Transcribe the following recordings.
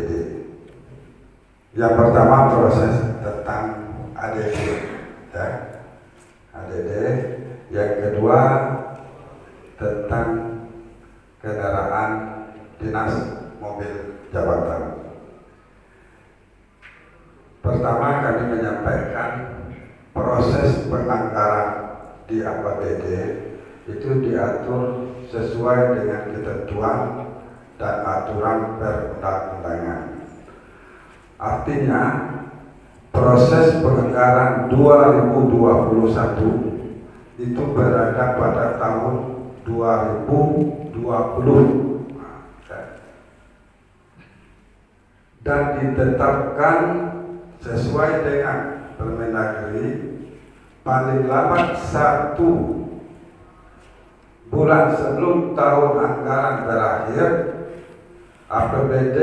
APBD. Yang pertama proses tentang ADD, ya, ADD. Yang kedua tentang kendaraan dinas mobil jabatan. Pertama kami menyampaikan proses penganggaran di APBD itu diatur sesuai dengan ketentuan dan aturan perundang-undangan. Artinya proses penganggaran 2021 itu berada pada tahun 2020 dan ditetapkan sesuai dengan Permendagri paling lambat 1 bulan sebelum tahun anggaran berakhir APBD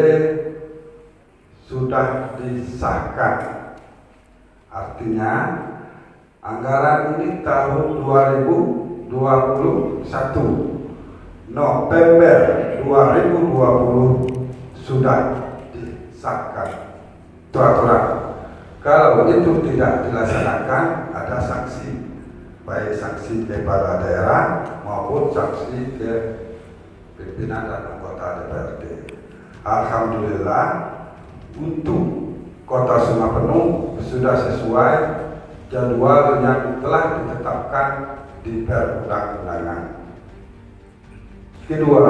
sudah disahkan. Artinya anggaran ini tahun 2021 November 2020 sudah disahkan. Itu aturan. Kalau itu tidak dilaksanakan ada sanksi, baik sanksi kepada daerah maupun sanksi ke pimpinan dan anggota DPRD. Alhamdulillah untuk Kota Sumapenuh sudah sesuai jadwal yang telah ditetapkan di perundang-undangan. Kedua,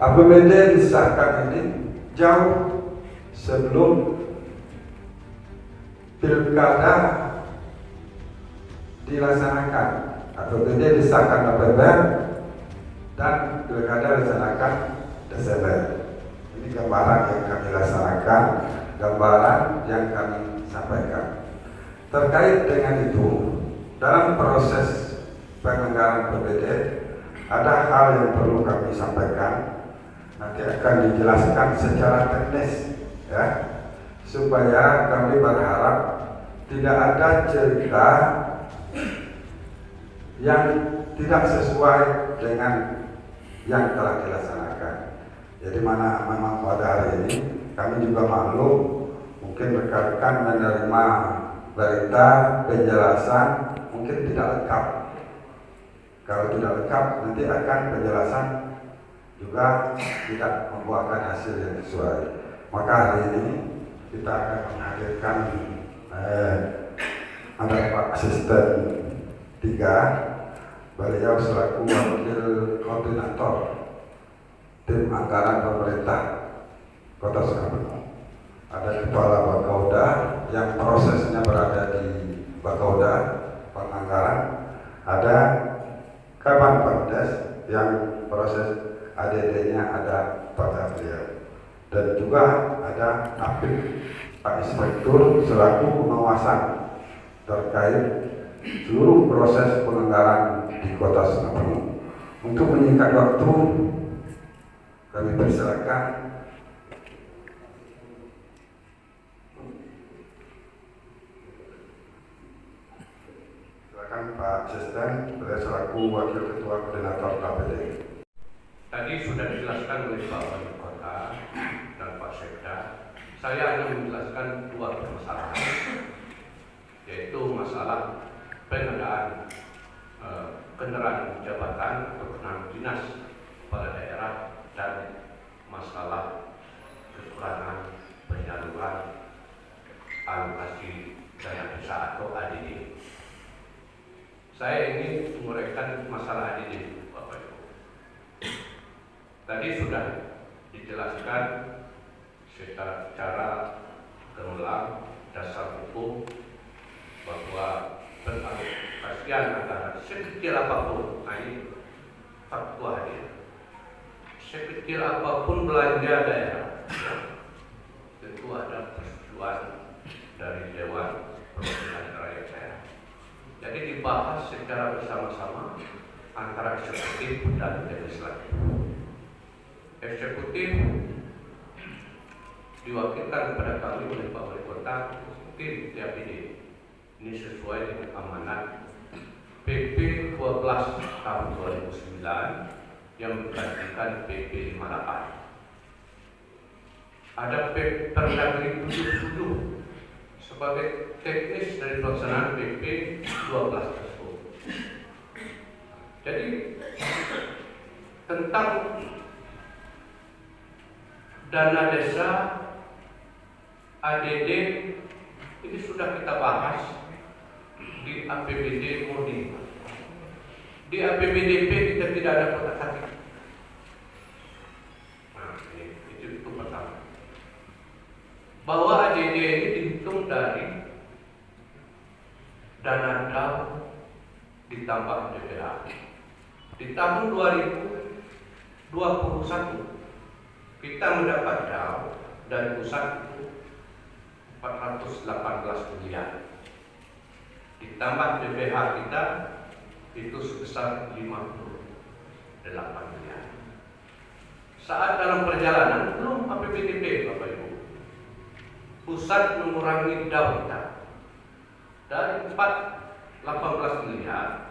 APBD disahkan ini jauh sebelum pilkada dilaksanakan. APBD disahkan November dan pilkada dilaksanakan Desember. Ini gambaran yang kami laksanakan, gambaran yang kami sampaikan. Terkait dengan itu, dalam proses penganggaran APBD ada hal yang perlu kami sampaikan. Nanti akan dijelaskan secara teknis, ya, supaya kami berharap tidak ada cerita yang tidak sesuai dengan yang telah dilaksanakan. Jadi memang pada hari ini kami juga maklum, mungkin rekan-rekan menerima berita penjelasan mungkin tidak lengkap. Kalau tidak lengkap nanti akan penjelasan juga tidak membuahkan hasil yang sesuai. Maka hari ini kita akan menghadirkan ada Pak Asisten 3, beliau selaku wakil koordinator tim anggaran pemerintah Kota Sumapenuh. Ada Kepala Bakauda yang prosesnya berada di Bakauda penganggaran, ada Kaban Perdes yang proses ADD-nya ada pada beliau, dan juga ada Apip Pak Inspektur selaku pengawasan terkait seluruh proses penganggaran di Kota Sumapenuh. Untuk menyingkat waktu, kami persilakan Pak Asisten, beliau selaku wakil ketua koordinator KPD. Tadi sudah dijelaskan oleh Pak Wali Kota dan Pak Sekda. Saya hanya menjelaskan 2 permasalahan, yaitu masalah pengadaan kendaraan jabatan atau kendaraan dinas pada daerah dan masalah kekurangan penyaluran alokasi dana desa atau ADD. Saya ingin menguraikan masalah ADD, Bapak Ibu. Tadi sudah dijelaskan secara gemilang dasar hukum bahwa pengalokasian antara sekecil apapun, ini fakta hadir, sekecil apapun belanja daerah, tentu ada persetujuan dari Dewan Perwakilan Rakyat Daerah. Jadi dibahas secara bersama-sama antara eksekutif dan legislatif. Eksekutif diwakilkan kepada kami oleh Pak Wali Kota, tim TAPD. Ini sesuai dengan amanat PP 12 tahun 2009 yang menggantikan PP 58. ada Permendagri 77 sebagai teknis dari pelaksanaan PP 12 tersebut. Jadi tentang dana desa ADD ini sudah kita bahas di APBD murni. Di APBDP kita tidak ada kotak kaki. Nah, itu pertama. Bahwa ADD ini dihitung dari dana DAO ditambah DPH. Di tahun 2021 kita mendapat DAO dari pusat itu 418 miliar. Ditambah DPH kita itu sebesar 58 miliar. Saat dalam perjalanan belum APBDP Bapak Ibu, pusat mengurangi DAO kita dari 418 miliar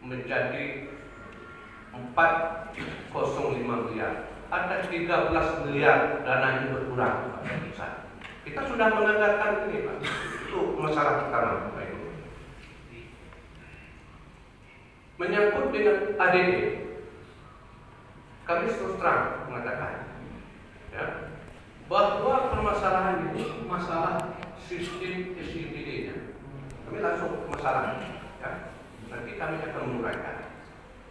menjadi 405 miliar. Ada 13 miliar dananya berkurang pada pusat. Kita sudah menganggarkan ini Pak. Itu masalah pertama Bapak Ibu. Menyangkut dengan ADD, kami terus terang mengatakan ya, bahwa permasalahan ini masalah sistem SIPD-nya. Kami langsung ke masalah ya. Nanti kami akan menguraikan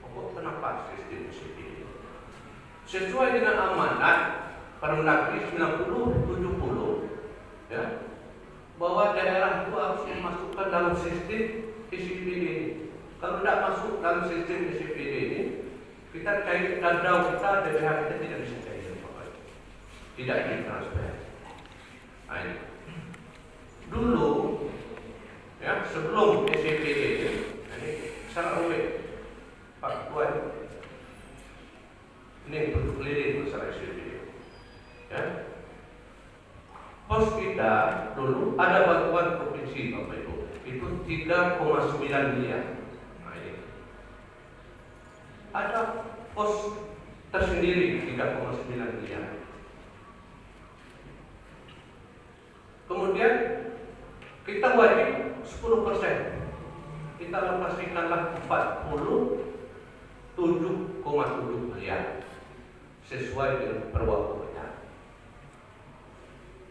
kenapa sistem SIPD. Sesuai dengan amanat Permendagri 90/70 ya, bahwa daerah itu harus memasukkan dalam sistem SIPD ini. Kalau tidak masuk dalam sistem SIPD ini, kita cair DAO kita, DPH kita tidak bisa cair, tidak ditransfer. Nah, ini. Dulu, ya sebelum SIPD ini sangat rumit, Pak Tuan. Ini untuk keliling masalah SIPD. Ya. Pos kita dulu ada bantuan provinsi Bapak Ibu, itu 3,9 miliar. Ada pos tersendiri 3,9 miliar. Kemudian kita wajib 10%. Kita alokasikanlah 47,7 miliar sesuai dengan perwakilannya.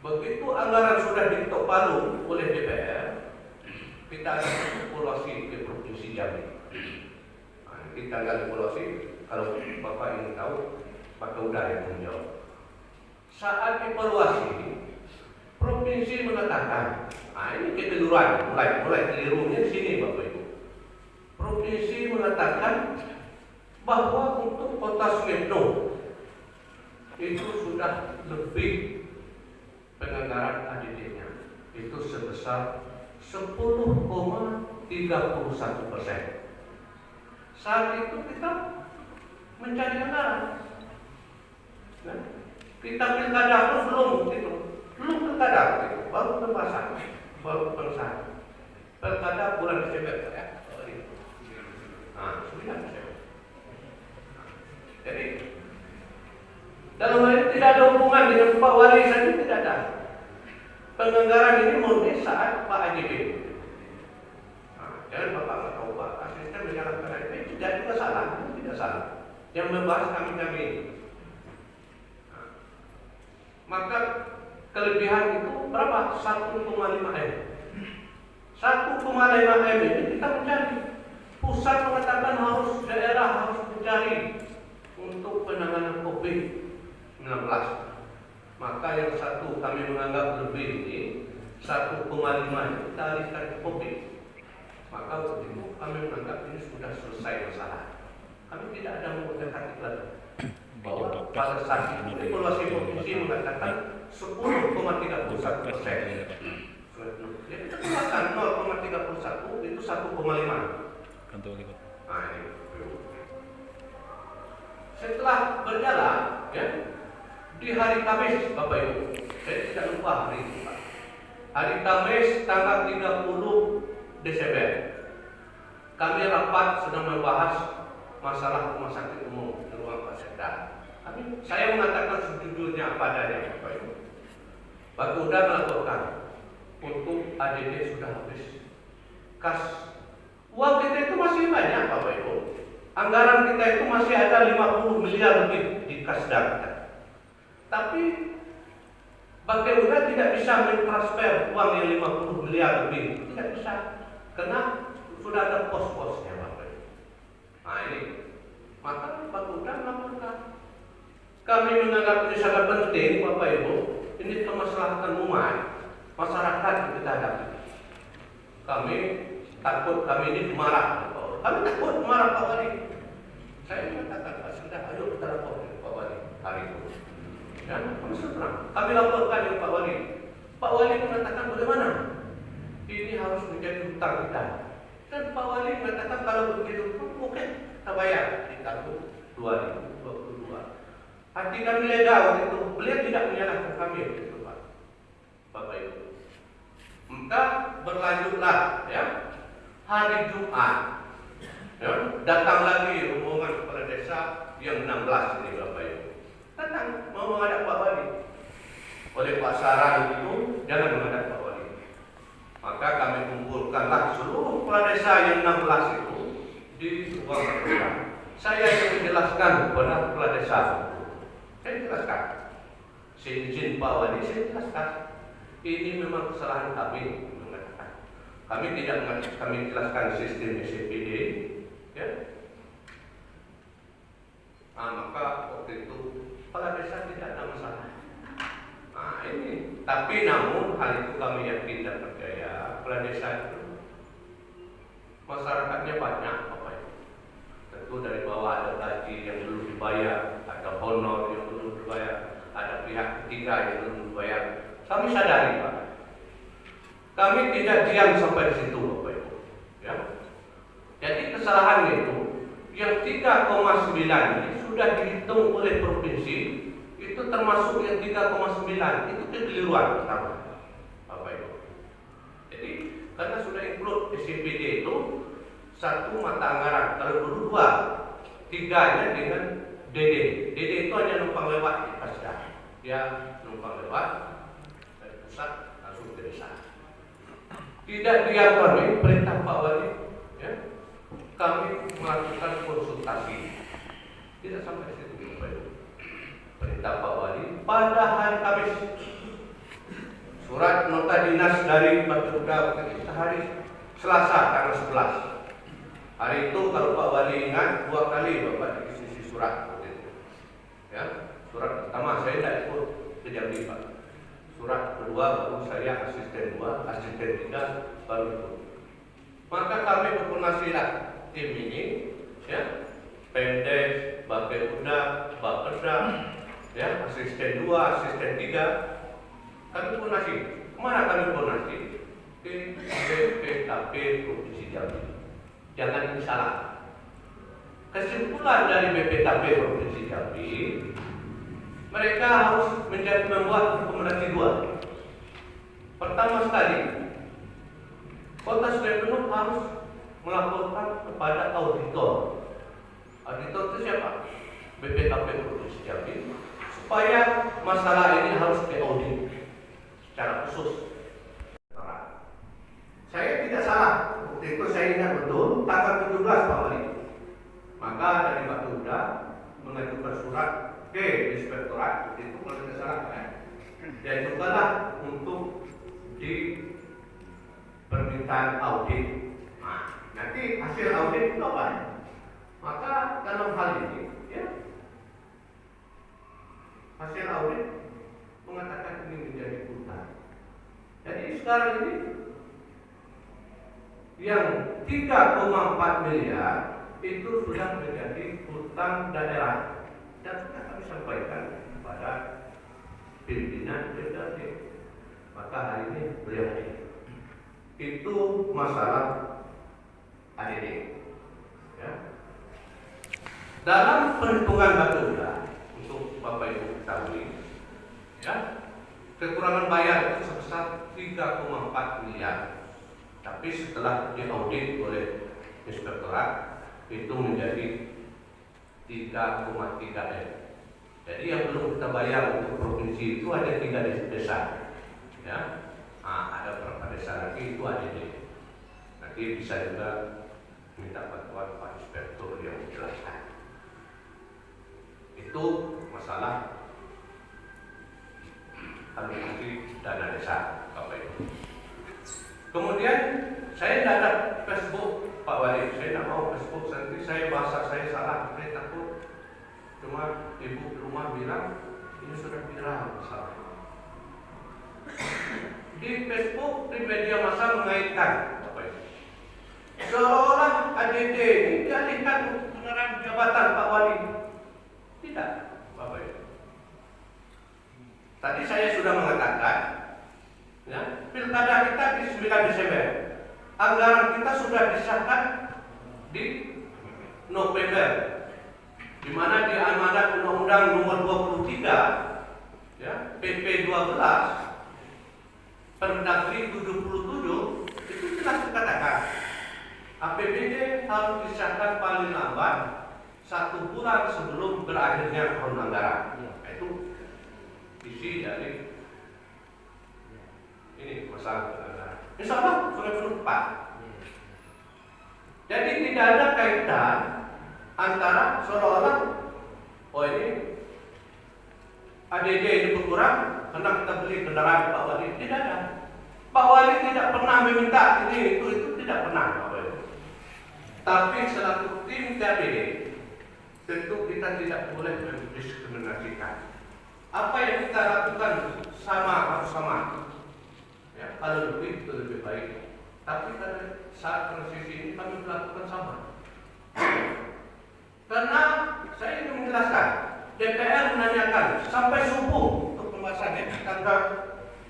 Begitu anggaran sudah diketok palu oleh DPR, kita akan evaluasi ke Provinsi Jambi. Kita akan evaluasi, kalau Bapak ingin tahu, Pak Kauda yang menjawab. Saat evaluasi, provinsi mengatakan, ini kekeliruan, mulai kelirunya di sini Bapak Ibu. Provinsi mengatakan bahwa untuk kota Sumedho itu sudah lebih penganggaran ADD-nya itu sebesar 10,31%. Saat itu kita mencari anggaran. Nah, kita pilkada pun belum pilkada itu, baru penguasaan, baru penguasaan. Pilkada bulan Desember ya. Nah, 9 Desember. Jadi dalam hal ini tidak ada hubungan dengan Pak Wali saja, tidak ada. Penganggaran ini murni saat Pak AJB. Jangan Bapak nggak tahu Pak, asisten menjalankan ADP tidak juga salah, tidak salah. Yang membahas kami ini. Maka kelebihan itu berapa? 1,5 M. 1,5 M ini kita mencari. Pusat mengatakan harus daerah harus mencari untuk penanganan COVID-19. Maka yang satu kami menganggap lebih ini 1,5 kita alihkan ke COVID. Maka begitu kami menganggap ini sudah selesai masalah. Kami tidak ada mengucapkan lagi bahwa pada saat itu evaluasi provinsi mengatakan 10,31%. Jadi kita keluarkan 0,31 itu 1,5. Nah ini. Setelah berjalan, ya, di hari Kamis, Bapak Ibu, saya tidak lupa hari itu, Pak. Hari Kamis tanggal 30 Desember, kami rapat sedang membahas masalah rumah sakit umum di ruang Pak Sekda. Saya mengatakan sejujurnya apa adanya, Bapak Ibu. Pak Uda melaporkan untuk ADD sudah habis. Kas uang kita itu masih banyak Bapak Ibu. Anggaran kita itu masih ada 50 miliar lebih di kas kita. Tapi Bapak Uda tidak bisa mentransfer uang yang 50 miliar lebih. Tidak bisa. Karena sudah ada pos-posnya Bapak Ibu. Nah ini. Maka Pak Uda melaporkan. Kami menganggap ini sangat penting Bapak Ibu. Ini kemaslahatan umat, masyarakat yang kita hadapi. Kami takut kami ini marah. Kami takut marah Pak Wali. Saya mengatakan Pak sudah, ayo kita laporkan Pak Wali hari itu. Ya, kami senang. Kami laporkan ke Pak Wali. Pak Wali mengatakan bagaimana? Ini harus menjadi hutang kita. Dan Pak Wali mengatakan kalau begitu, oke, kita bayar di tahun 2022. Hati kami lega waktu itu. Beliau tidak menyalahkan kami itu Pak. Bapak Ibu. Maka berlanjutlah ya. Hari Jumat ya, datang lagi rombongan kepala desa yang 16 ini Bapak Ibu. Datang mau menghadap Pak Wali. Oleh Pak Saran itu jangan menghadap Pak Wali. Maka kami kumpulkanlah seluruh kepala desa yang 16 itu di ruang terbuka. Saya yang menjelaskan kepada kepala desa. Saya jelaskan. Izin Pak Wali, saya jelaskan. Ini memang kesalahan kami mengatakan. Kami tidak mengatakan, kami jelaskan sistem SPD, ya. Nah, maka waktu itu kepala desa tidak ada masalah. Nah ini, tapi namun hal itu kami yakin dan percaya kepala desa itu masyarakatnya banyak, Bapak Ibu. Tentu dari bawah ada gaji yang belum dibayar, ada honor yang belum dibayar, ada pihak ketiga yang belum dibayar. Kami sadari Pak. Kami tidak diam sampai di situ Bapak Ibu. Ya. Jadi kesalahan itu yang 3,9 ini sudah dihitung oleh provinsi, itu termasuk yang 3,9 itu kekeliruan pertama Bapak Ibu. Jadi karena sudah include SPD itu satu mata anggaran, kalau dulu 2, 3-nya dengan DD. DD itu hanya numpang lewat di Pasda. Dia numpang lewat dari pusat langsung ke desa. Tidak diam kami, perintah Pak Wali, ya, kami melakukan konsultasi. Tidak sampai situ, Bapak Ibu. Perintah Pak Wali pada hari Kamis. Surat nota dinas dari Batuda kita hari Selasa tanggal 11. Hari itu kalau Pak Wali ingat 2 kali Bapak isi surat itu. Ya, surat pertama saya tidak ikut ke Jambi Pak. Surat kedua baru saya asisten 2, asisten 3 baru ikut. Maka kami berkoordinasilah tim ini, ya, Pendes, Bapeda, Bapeda, ya, asisten 2, asisten 3. Kami koordinasi. Kemana kami koordinasi? Ke BPKP Provinsi Jambi. Jangan salah. Kesimpulan dari BPKP Provinsi Jambi, mereka harus membuat rekomendasi 2. Pertama sekali, Kota Sungai Penuh harus melaporkan kepada auditor. Auditor itu siapa? BPKP Provinsi Jambi, supaya masalah ini harus diaudit secara khusus. Saya tidak salah. Waktu itu saya ingat betul tanggal 17 Pak Wali. Maka dari Batuda mengajukan surat ke Inspektorat itu kalau tidak salah kan. Diajukanlah untuk di permintaan audit. Nah, nanti hasil audit itu apa? Maka dalam hal ini, ya, hasil audit mengatakan ini menjadi hutang. Jadi sekarang ini yang 3,4 miliar itu sudah menjadi hutang daerah dan sudah kami sampaikan kepada pimpinan DPRD. Maka hari ini beliau itu masalah ADD. Ya. Dalam perhitungan Batuda untuk Bapak Ibu ketahui, ya, kekurangan bayar itu sebesar 3,4 miliar. Tapi setelah diaudit oleh Inspektorat itu menjadi 3,3 M. Jadi yang belum kita bayar untuk provinsi itu ada 3 desa. ya. Ada beberapa desa lagi itu ADD. Nanti bisa juga minta bantuan Pak Inspektur yang menjelaskan. Itu masalah alokasi dana desa Bapak Ibu. Kemudian saya tidak ada Facebook Pak Wali, saya tidak mau Facebook, nanti saya bahasa saya salah, saya takut. Cuma ibu rumah bilang ini sudah viral masalah. Di Facebook, di media massa mengaitkan Bapak Ibu, seolah ADD ini dialihkan untuk penyerahan jabatan Pak Wali. Tidak Bapak Ibu. Tadi saya sudah mengatakan, ya, pilkada kita di 9 Desember, anggaran kita sudah disahkan di November, di mana di amanat Undang-Undang Nomor 23, ya, PP 12, Permendagri 77 itu jelas dikatakan APBD harus disahkan paling lambat 1 bulan sebelum berakhirnya tahun anggaran. Itu isi dari ini masalah anggaran. Insya Allah sudah tepat. Jadi tidak ada kaitan antara seolah-olah ini ADD ini berkurang karena kita beli kendaraan Pak Wali. Tidak ada. Pak Wali tidak pernah meminta ini itu tidak pernah Pak Wali. Tapi selaku tim KPD tentu kita tidak boleh mendiskriminasikan. Apa yang kita lakukan harus sama. Ya, kalau lebih itu lebih baik. Tapi pada saat transisi ini kami melakukan sama. Karena saya ingin menjelaskan, DPR menanyakan sampai subuh untuk pembahasannya tanggal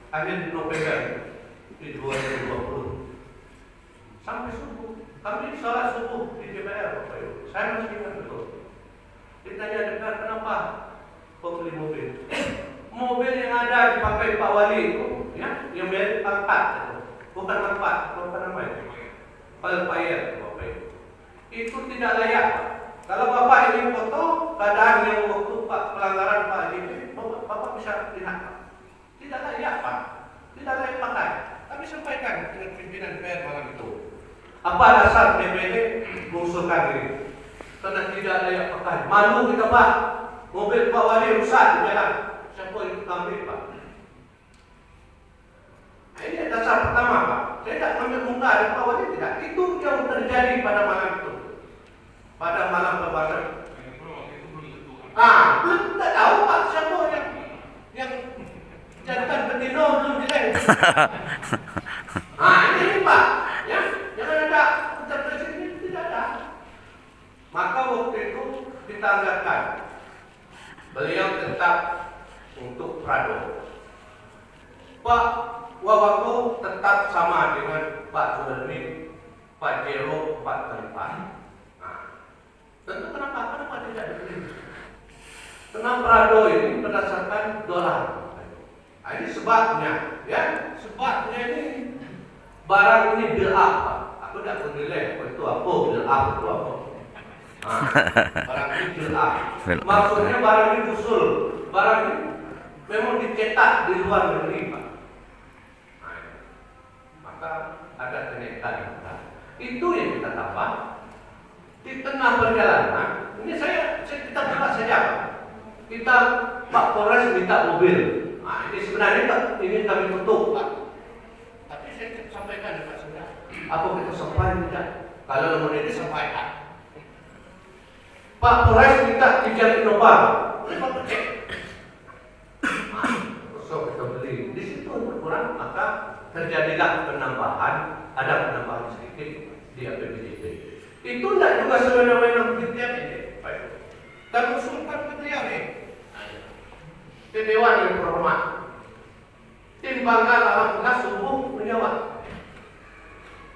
akhir November di 2020. Sampai subuh. Kami sholat subuh di DPR, Bapak Ibu. Saya masih ingat betul. Ditanya DPR kenapa pembeli mobil. Mobil yang ada dipakai Pak Wali itu, ya, yang dari Alphard itu. Bukan Alphard, bukan nama itu. Alphard, Bapak Ibu. Itu tidak layak. Kalau Bapak ingin foto keadaan yang waktu Pak pelanggaran Pak ini, Bapak bisa lihat. Tidak layak Pak, tidak layak pakai. Kami sampaikan dengan pimpinan DPR malam itu. Apa dasar DPD mengusulkan ini? Karena tidak layak pakai. Malu kita Pak, mobil Pak Wali rusak di jalan. Siapa yang ambil Pak? Nah, ini dasar pertama Pak. Saya tidak ambil muka dari Pak Wali tidak. Itu yang terjadi pada malam itu. Pada malam pembahasan. Belum tidak tahu Pak siapa yang jadikan betina belum jelas. Ini Pak, ya, jangan ada interpretasi ini tidak ada. Maka waktu itu kita anggarkan beliau tetap untuk Prado. Pak Wawaku tetap sama dengan Pak Sudarmin, Pak Jero, Pak Terlipan. Tentu kenapa tidak dibeli? Karena Prado ini berdasarkan dolar. Ini sebabnya, ya, sebabnya ini barang ini build up. Aku tidak menilai itu apa build up itu apa. Barang ini build up. Maksudnya barang ini usul, barang ini memang dicetak di luar negeri, Pak. Maka ada kenaikan. Itu yang kita tambah. Di tengah perjalanan, ini kita buka saja Pak. Kita Pak Polres minta mobil. Ini sebenarnya ini kami tutup Pak. Tapi saya sampaikan Pak Saudara. Apa kita sampaikan tidak? Kalau nomor ini sampaikan. Pak Polres minta 3 Innova. Boleh Pak cek. So kita beli. Di situ berkurang maka terjadilah penambahan, ada penambahan sedikit di APBD. Itu tidak juga sewenang-wenang setiap ini. Kami usulkan ke beliau nih, ke Dewan yang terhormat. Tim Bangga alhamdulillah subuh menjawab.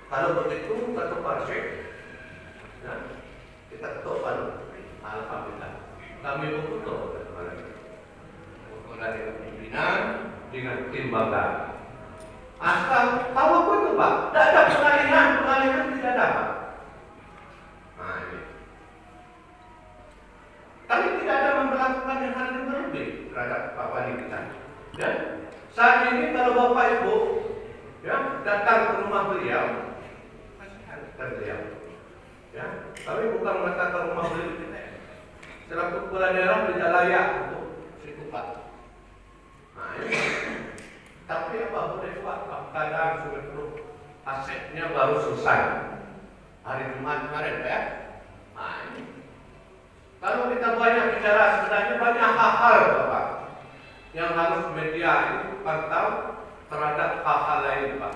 Kalau begitu kata Pak Syekh, ya, kita ketuk palu. Alhamdulillah. Kami berkutuk dari pimpinan dengan tim Bangga. Asal tahu apa itu Pak? Tidak ada pengalihan tidak ada Pak. Kami tidak ada memperlakukan yang hal yang berlebih terhadap Pak Wali kita. Dan saat ini kalau Bapak datang ke rumah beliau, kasihan beliau. Ya, tapi bukan mengatakan rumah beliau tidak. Selaku kepala daerah tidak layak untuk dikupat. Nah, ini. Tapi apa boleh buat? Keadaan sudah perlu asetnya baru selesai hari Jumat kemarin, ya. Nah, ini. Kalau kita banyak bicara, sebenarnya banyak hal-hal, Bapak, yang harus media itu pantau terhadap hal-hal lain, Pak.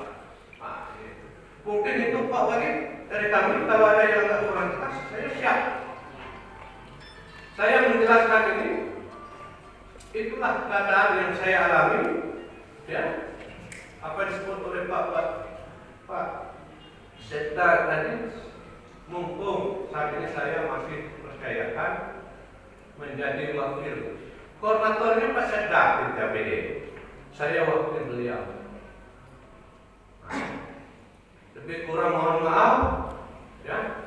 Nah, itu. Mungkin itu Pak Wali dari kami, kalau ada yang nggak kurang jelas, saya siap. Saya menjelaskan ini, itulah keadaan yang saya alami, ya. Apa disebut oleh Pak Sekda tadi, mumpung saat ini saya masih percayakan menjadi wakil koordinatornya Pak Sekda di KPD. Saya wakil beliau. Lebih kurang mohon maaf, ya.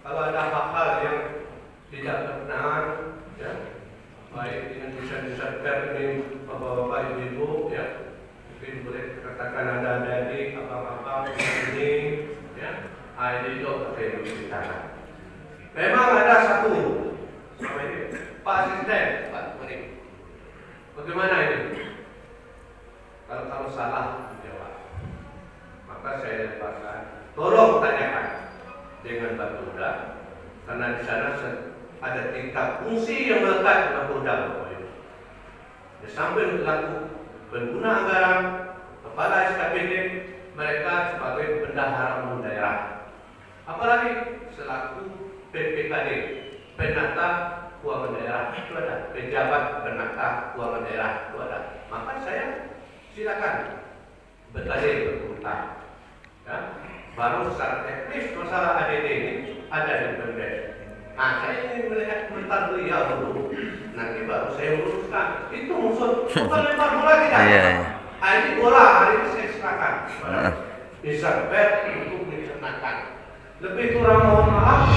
Kalau ada hal-hal yang tidak benar, ya, baik dengan desain-desain ini bapak-bapak ibu-ibu, ya, mungkin boleh katakan ada adik apa-apa ini, ya, ini juga saya berbicara. Memang ada satu, sama ini Pak Asisten, Pak Mari, bagaimana ini? Kalau salah menjawab, maka saya lepaskan. Tolong tanyakan dengan Bapolda, karena di sana ada tingkat fungsi yang melekat di Bapolda. Di samping selaku pengguna anggaran, kepala SKPD, mereka sebagai bendahara umum daerah. Apalagi selaku PPKD, penata keuangan daerah, itu ada. Pejabat penata keuangan daerah, itu ada. Maka saya silakan bertanya berkomentar. Ya. Baru secara teknis masalah ADD ini ada di Pemdes. Nah, saya ingin melihat komentar beliau dulu. Nanti baru saya uruskan. Itu musuh. Bukan lempar bola tidak. Nah, ini bola hari ini saya serahkan kepada Isabel untuk dilaksanakan. Lebih kurang mohon maaf.